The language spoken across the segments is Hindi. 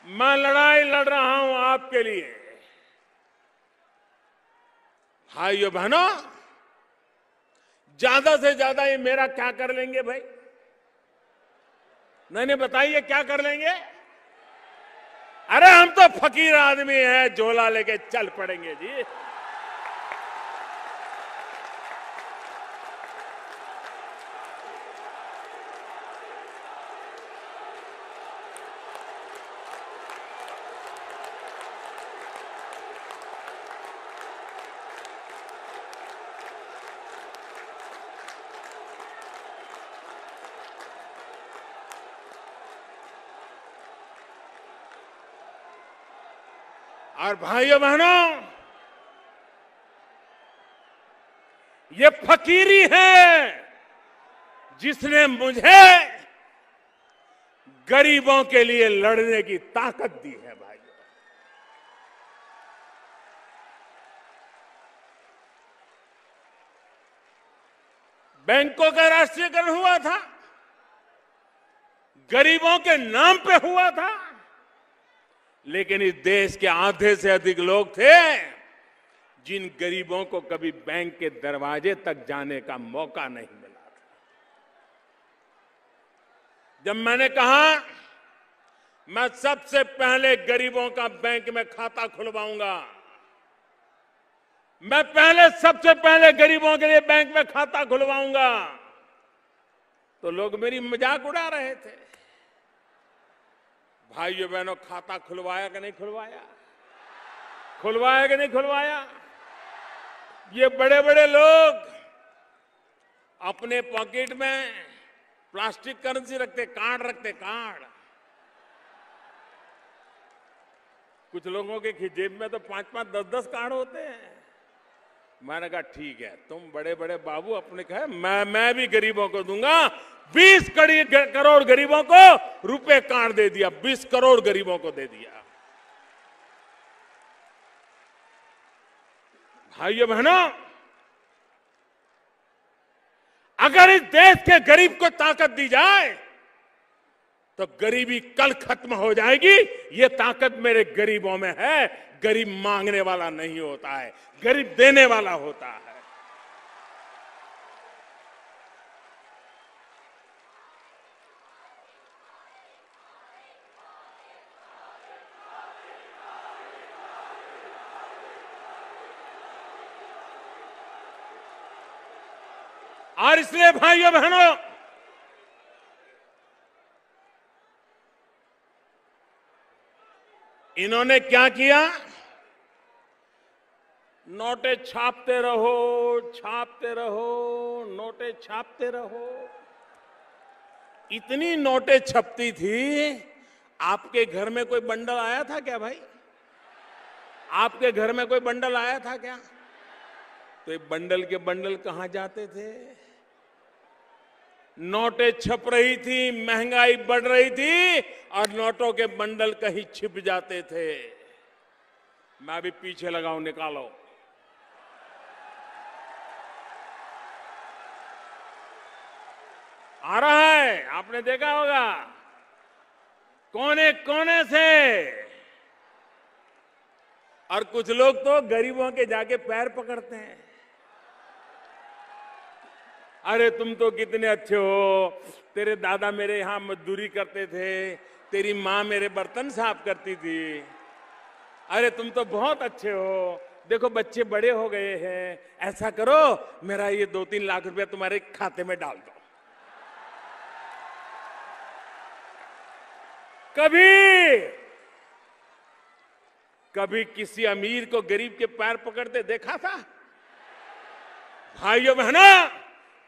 मैं लड़ाई लड़ रहा हूं आपके लिए। भाइयों बहनों, ज्यादा से ज्यादा ये मेरा क्या कर लेंगे भाई? नहीं बताइए क्या कर लेंगे? अरे हम तो फकीर आदमी हैं, झोला लेके चल पड़ेंगे जी। और भाइयों बहनों, ये फकीरी है जिसने मुझे गरीबों के लिए लड़ने की ताकत दी है। भाइयों, बैंकों का राष्ट्रीयकरण हुआ था, गरीबों के नाम पे हुआ था, लेकिन इस देश के आधे से अधिक लोग थे जिन गरीबों को कभी बैंक के दरवाजे तक जाने का मौका नहीं मिला था। जब मैंने कहा मैं सबसे पहले गरीबों का बैंक में खाता खुलवाऊंगा, मैं सबसे पहले गरीबों के लिए बैंक में खाता खुलवाऊंगा, तो लोग मेरी मजाक उड़ा रहे थे। भाइयों बहनों, खाता खुलवाया कि नहीं खुलवाया? खुलवाया कि नहीं खुलवाया? ये बड़े बड़े लोग अपने पॉकेट में प्लास्टिक करेंसी रखते, कार्ड रखते, कार्ड। कुछ लोगों के जेब में तो 5-5, 10-10 कार्ड होते हैं। मैंने कहा ठीक है, तुम बड़े बड़े बाबू अपने कहे, मैं भी गरीबों को दूंगा। 20 करोड़ गरीबों को रुपए कार्ड दे दिया, 20 करोड़ गरीबों को दे दिया। भाइयों बहनों, अगर इस देश के गरीब को ताकत दी जाए तो गरीबी कल खत्म हो जाएगी। ये ताकत मेरे गरीबों में है। गरीब मांगने वाला नहीं होता है, गरीब देने वाला होता है। और इसलिए भाइयों बहनों, इन्होंने क्या किया? नोटे छापते रहो, छापते रहो, नोटे छापते रहो। इतनी नोटे छपती थी, आपके घर में कोई बंडल आया था क्या भाई? आपके घर में कोई बंडल आया था क्या? तो ये बंडल के बंडल कहां जाते थे? नोटें छप रही थी, महंगाई बढ़ रही थी और नोटों के बंडल कहीं छिप जाते थे। मैं भी पीछे लगाऊं, निकालो। आ रहा है, आपने देखा होगा, कोने कोने से। और कुछ लोग तो गरीबों के जाके पैर पकड़ते हैं। अरे तुम तो कितने अच्छे हो, तेरे दादा मेरे यहां मजदूरी करते थे, तेरी माँ मेरे बर्तन साफ करती थी। अरे तुम तो बहुत अच्छे हो, देखो बच्चे बड़े हो गए हैं, ऐसा करो मेरा ये 2-3 लाख रुपया तुम्हारे खाते में डाल दो। कभी किसी अमीर को गरीब के पैर पकड़ते देखा था? भाइयों बहनों,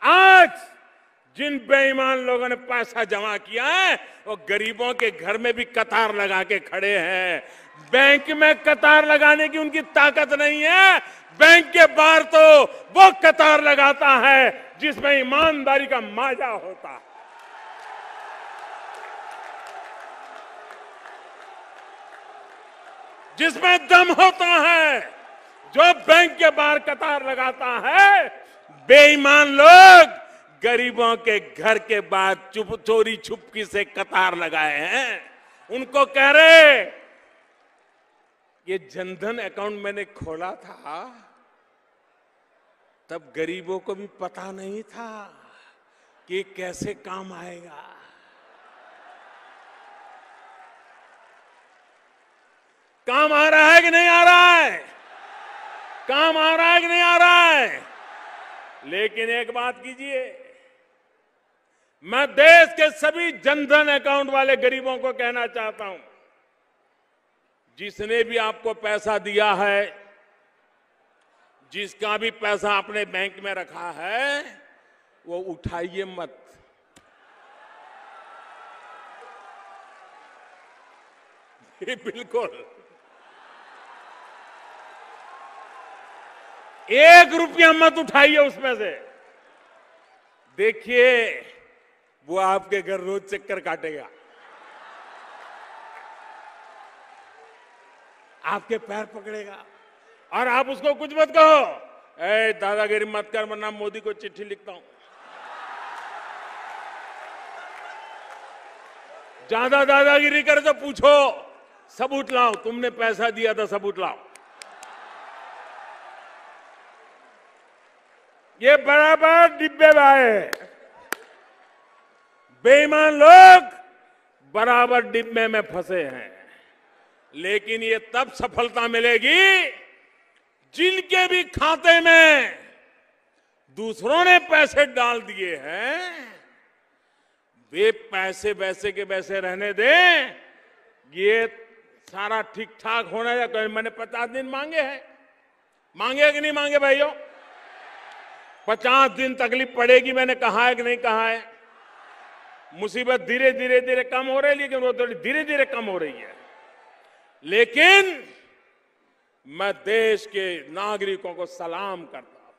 आज जिन बेईमान लोगों ने पैसा जमा किया है वो गरीबों के घर में भी कतार लगा के खड़े हैं। बैंक में कतार लगाने की उनकी ताकत नहीं है। बैंक के बाहर तो वो कतार लगाता है जिसमें ईमानदारी का माजा होता है। जिसमें दम होता है, जो बैंक के बाहर कतार लगाता है। बेईमान लोग गरीबों के घर के बाहर चोरी छुपकी से कतार लगाए हैं उनको कह रहे ये जनधन अकाउंट मैंने खोला था तब गरीबों को भी पता नहीं था कि कैसे काम आएगा। काम आ रहा है कि नहीं आ रहा है? काम आ रहा है कि नहीं आ रहा है? लेकिन एक बात कीजिए, मैं देश के सभी जनधन अकाउंट वाले गरीबों को कहना चाहता हूं, जिसने भी आपको पैसा दिया है, जिसका भी पैसा अपने बैंक में रखा है, वो उठाइए मत। बिल्कुल 1 रुपया मत उठाइए उसमें से। देखिए वो आपके घर रोज चक्कर काटेगा, आपके पैर पकड़ेगा और आप उसको कुछ मत कहो, ए दादागिरी मत कर वरना मोदी को चिट्ठी लिखता हूं। ज्यादा दादागिरी करे तो पूछो, सबूत लाओ, तुमने पैसा दिया था सबूत लाओ। ये बराबर डिब्बे में आए, बेईमान लोग बराबर डिब्बे में फंसे हैं। लेकिन ये तब सफलता मिलेगी जिनके भी खाते में दूसरों ने पैसे डाल दिए हैं, वे पैसे वैसे के वैसे रहने दें। ये सारा ठीक ठाक होना चाहिए। मैंने 50 दिन मांगे हैं, मांगे कि नहीं मांगे भाइयों? 50 दिन तकलीफ पड़ेगी, मैंने कहा है कि नहीं कहा है? मुसीबत धीरे धीरे धीरे कम हो रही है, लेकिन वो थोड़ी धीरे धीरे कम हो रही है। लेकिन मैं देश के नागरिकों को सलाम करता हूं,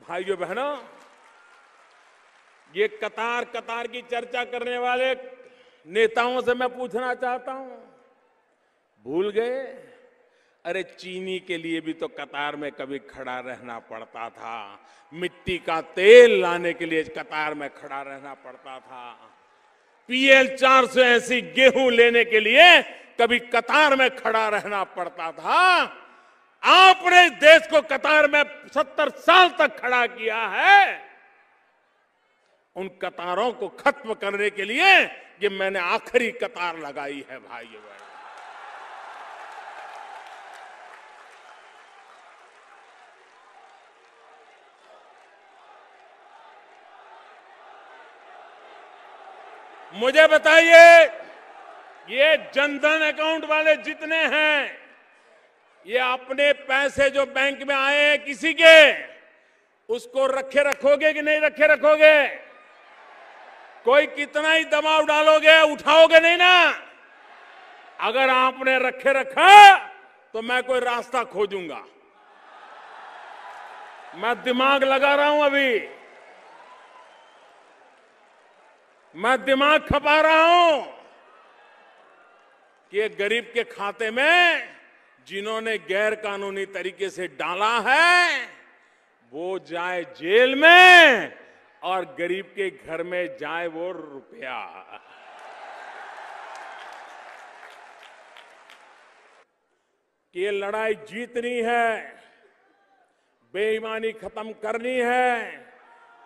भाइयों बहनों, ये कतार की चर्चा करने वाले नेताओं से मैं पूछना चाहता हूं, भूल गए? अरे चीनी के लिए भी तो कतार में कभी खड़ा रहना पड़ता था, मिट्टी का तेल लाने के लिए कतार में खड़ा रहना पड़ता था, PL 480 गेहूं लेने के लिए कभी कतार में खड़ा रहना पड़ता था। आपने देश को कतार में 70 साल तक खड़ा किया है। उन कतारों को खत्म करने के लिए ये मैंने आखिरी कतार लगाई है भाइयों बहनों। मुझे बताइए, ये जनधन अकाउंट वाले जितने हैं, ये अपने पैसे जो बैंक में आए हैं किसी के, उसको रखे रखोगे कि नहीं रखे रखोगे? कोई कितना ही दबाव डालोगे, उठाओगे नहीं ना? अगर आपने रखे रखा तो मैं कोई रास्ता खोजूंगा। मैं दिमाग लगा रहा हूं, अभी मैं दिमाग खपा रहा हूं कि एक गरीब के खाते में जिन्होंने गैर कानूनी तरीके से डाला है वो जाए जेल में और गरीब के घर में जाए वो रुपया। कि ये लड़ाई जीतनी है, बेईमानी खत्म करनी है,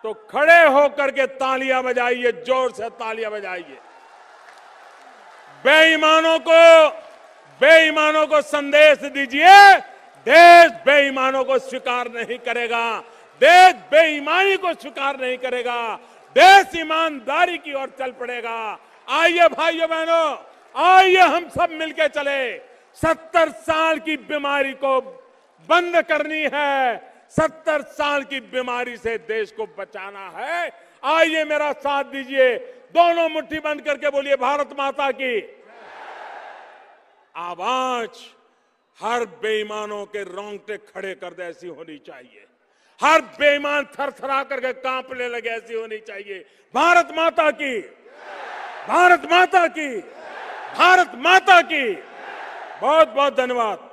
तो खड़े होकर के तालियां बजाइए, जोर से तालियां बजाइए। बेईमानों को संदेश दीजिए, देश बेईमानों को स्वीकार नहीं करेगा, देश बेईमानी को स्वीकार नहीं करेगा, देश ईमानदारी की ओर चल पड़ेगा। आइए भाइयों बहनों, आइए हम सब मिलकर चले। 70 साल की बीमारी को बंद करनी है, 70 साल की बीमारी से देश को बचाना है। आइए मेरा साथ दीजिए, दोनों मुट्ठी बंद करके बोलिए भारत माता की। आवाज हर बेईमानों के रोंगटे खड़े कर दे ऐसी होनी चाहिए, हर बेईमान थरथरा करके कांपने लगे ऐसी होनी चाहिए। भारत माता की, भारत माता की, भारत माता की। बहुत बहुत धन्यवाद।